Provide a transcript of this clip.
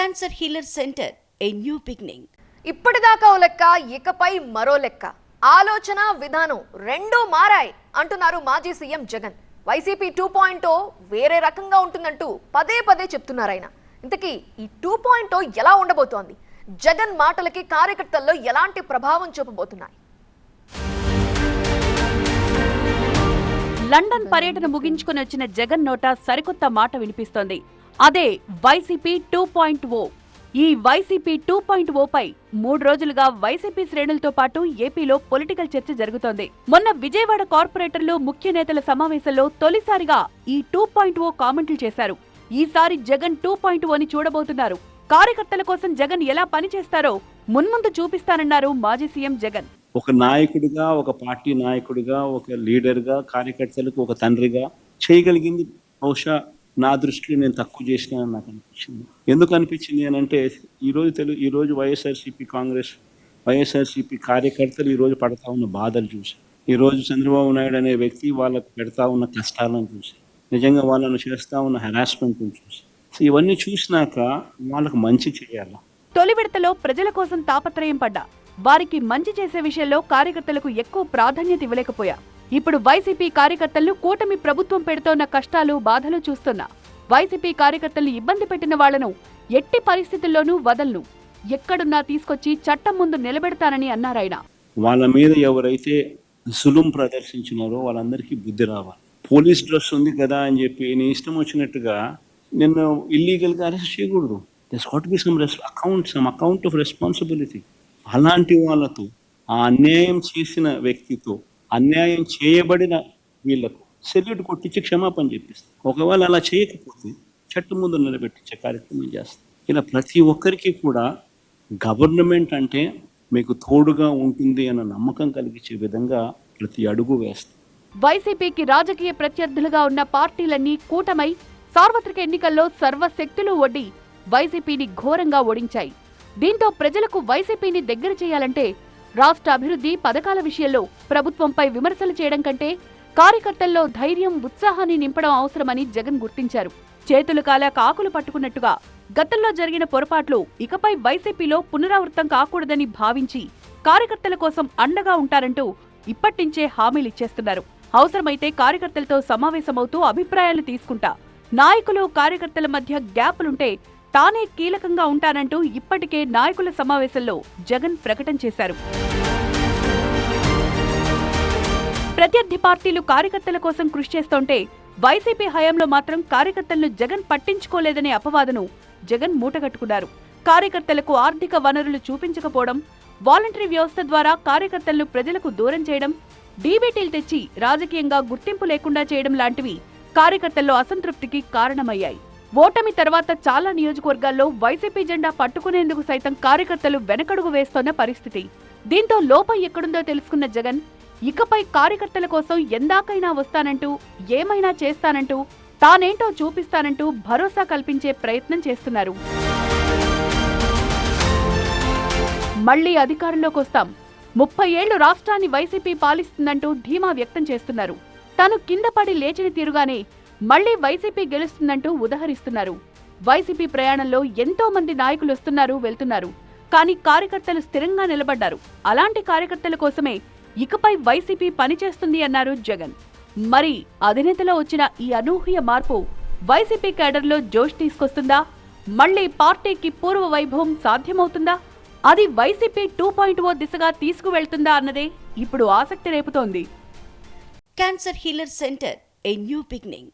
Cancer healer centre a new beginning. ఇప్పటిదాకా ఓ లెక్క, ఇకపై మరో లెక్క. ఆలోచన విధానం రెండూ మారాయి అంటున్నారు మాజీ సీఎం జగన్. వైసీపీ 2.0 వేరే రకంగా ఉంటుందంటూ పదే పదే చెప్తున్నారు ఆయన. ఇంతకీ ఈ 2.0 ఎలా ఉండబోతోంది? జగన్ మాటలకి కార్యకర్తల్లో ఎలాంటి ప్రభావం చూపబోతున్నాయి? లండన్ పర్యటన ముగించుకుని వచ్చిన జగన్ నోట సరికొత్త మాట వినిపిస్తోంది. అదే వైసీపీ 2.0. ఈ వైసీపీ 2.0 పై 3 రోజులుగా వైసీపీ శ్రేణులతో పాటు ఏపీలో పొలిటికల్ చర్చ జరుగుతోంది. మొన్న విజయవాడ కార్పొరేటర్లు ముఖ్య నేతల సమావేశంలో తొలిసారిగా ఈ 2.0 కామెంట్లు చేశారు. ఈసారి జగన్ 2.0ని చూడబోతున్నారు. కార్యకర్తల కోసం జగన్ ఎలా పనిచేస్తారో మున్ముందు చూపిస్తానన్నారు మాజీ సీఎం జగన్. ఒక నాయకుడిగా, ఒక పార్టీ నాయకుడిగా, ఒక లీడర్గా, కార్యకర్తలకు ఒక తండ్రిగా చేయగలిగింది బహుశా నా దృష్టిలో నేను తక్కువ చేసినానని నాకు అనిపించింది. ఎందుకు అనిపించింది అని అంటే ఈరోజు వైఎస్ఆర్సీపీ కార్యకర్తలు ఈరోజు పడతా ఉన్న బాధలు చూసి, ఈరోజు చంద్రబాబు నాయుడు అనే వ్యక్తి వాళ్ళకు పెడతా ఉన్న కష్టాలను చూసి, నిజంగా వాళ్ళను చేస్తూ ఉన్న హెరాస్మెంట్ని చూసి, ఇవన్నీ చూసినాక వాళ్ళకు మంచి చేయాలి. తొలి విడతలో ప్రజల కోసం తాపత్రయం పడ్డా వారికి మంచి చేసే విషయంలో కార్యకర్తలకు ఎక్కువ ప్రాధాన్యత ఇవ్వలేకపోయా. ఇప్పుడు వైసీపీ కార్యకర్తలను కూటమి ప్రభుత్వం పెడుతోన్న కష్టాలు, బాధలు చూస్తున్నా. వైసీపీ కార్యకర్తలను ఇబ్బంది పెట్టిన వాళ్లను ఎట్టి పరిస్థితుల్లోనూ వదలను, ఎక్కడున్నా తీసుకొచ్చి చట్టం ముందు నిలబెడతానని అన్నారాయన. వాళ్ళ మీద ఎవరైతే జులుం ప్రదర్శించినారో వాళ్ళందరికీ బుద్ధి రావాలి. పోలీస్ డ్రెస్ ఉంది కదా అని చెప్పి నీ ఇష్టం వచ్చినట్టుగా నిన్ను ఇల్లీగల్గా అరెస్ట్ చేయకూడదు. There's got be some account of responsibility. అలాంటి వాళ్ళతో, ఆ అన్యాయం చేసిన వ్యక్తితో, అన్యాయం చేయబడిన వీళ్లకు సెల్యూట్ కొట్టించి క్షమాపణ చెప్పిస్తాం. ఒకవేళ అలా చేయకపోతే చట్టం ముందు నిలబెట్టించే కార్యక్రమం చేస్తాం. ఇలా ప్రతి ఒక్కరికి కూడా గవర్నమెంట్ అంటే మీకు తోడుగా ఉంటుంది అన్న నమ్మకం కలిగించే విధంగా ప్రతి అడుగు వేస్తాం. వైసీపీకి రాజకీయ ప్రత్యర్థులుగా ఉన్న పార్టీలన్నీ కూటమై సార్వత్రిక ఎన్నికల్లో సర్వశక్తులు ఒడ్డి వైసీపీని ఘోరంగా ఓడించాయి. దీంతో ప్రజలకు వైసీపీని దగ్గర చేయాలంటే రాష్ట్ర అభివృద్ధి పథకాల విషయంలో ప్రభుత్వంపై విమర్శలు చేయడం కంటే కార్యకర్తల్లో ధైర్యం, ఉత్సాహాన్ని నింపడం అవసరమని జగన్ గుర్తించారు. చేతులు కాలాక ఆకులు పట్టుకున్నట్టుగా గతంలో జరిగిన పొరపాట్లు ఇకపై వైసీపీలో పునరావృతం కాకూడదని భావించి కార్యకర్తల కోసం అండగా ఉంటారంటూ ఇప్పటినుంచే హామీలిచ్చేస్తున్నారు. అవసరమైతే కార్యకర్తలతో సమావేశమవుతూ అభిప్రాయాలు తీసుకుంటా, నాయకులు కార్యకర్తల మధ్య గ్యాపులుంటే తానే కీలకంగా ఉంటానంటూ ఇప్పటికే నాయకుల సమావేశంలో జగన్ ప్రకటన చేశారు. ప్రత్యర్థి పార్టీలు కార్యకర్తల కోసం కృషి చేస్తుంటే వైసీపీ హయాంలో మాత్రం కార్యకర్తలను జగన్ పట్టించుకోలేదనే అపవాదును జగన్ మూటగట్టుకున్నారు. కార్యకర్తలకు ఆర్థిక వనరులు చూపించకపోవడం, వాలంటరీ వ్యవస్థ ద్వారా కార్యకర్తలను ప్రజలకు దూరం చేయడం, డీబీటీలు తెచ్చి రాజకీయంగా గుర్తింపు లేకుండా చేయడం లాంటివి కార్యకర్తల్లో అసంతృప్తికి కారణమయ్యాయి. ఓటమి తర్వాత చాలా నియోజకవర్గాల్లో వైసీపీ జెండా పట్టుకునేందుకు సైతం కార్యకర్తలు వెనకడుగు వేస్తోన్న పరిస్థితి. దీంతో లోపం ఎక్కడుందో తెలుసుకున్న జగన్ ఇకపై కార్యకర్తల కోసం ఎందాకైనా వస్తానంటూ, ఏమైనా చేస్తానంటూ, తానేంటో చూపిస్తానంటూ భరోసా కల్పించే ప్రయత్నం చేస్తున్నారు. మళ్లీ అధికారంలోకి వస్తాం, 30 ఏళ్లు రాష్ట్రాన్ని వైసీపీ పాలిస్తుందంటూ ధీమా వ్యక్తం చేస్తున్నారు. తాను కింద పడి లేచిన తీరుగానే మళ్లీ వైసీపీ గెలుస్తుందంటూ ఉదహరిస్తున్నారు. వైసీపీ ప్రయాణంలో ఎంతో మంది నాయకులు వస్తున్నారు, వెళ్తున్నారు. కానీ కార్యకర్తలు స్థిరంగా నిలబడ్డారు. అలాంటి కార్యకర్తల కోసమే ఇకపై వైసీపీ పనిచేస్తుంది అన్నారు జగన్. మరి అధినేతలో వచ్చిన ఈ అనూహ్య మార్పు వైసీపీ కేడర్లో జోష్ తీసుకొస్తుందా? మళ్లీ పార్టీకి పూర్వ వైభవం సాధ్యమవుతుందా? అది వైసీపీ 2.0 దిశగా తీసుకువెళ్తుందా అన్నదే ఇప్పుడు ఆసక్తి రేపుతోంది. Cancer healer centre a new beginning.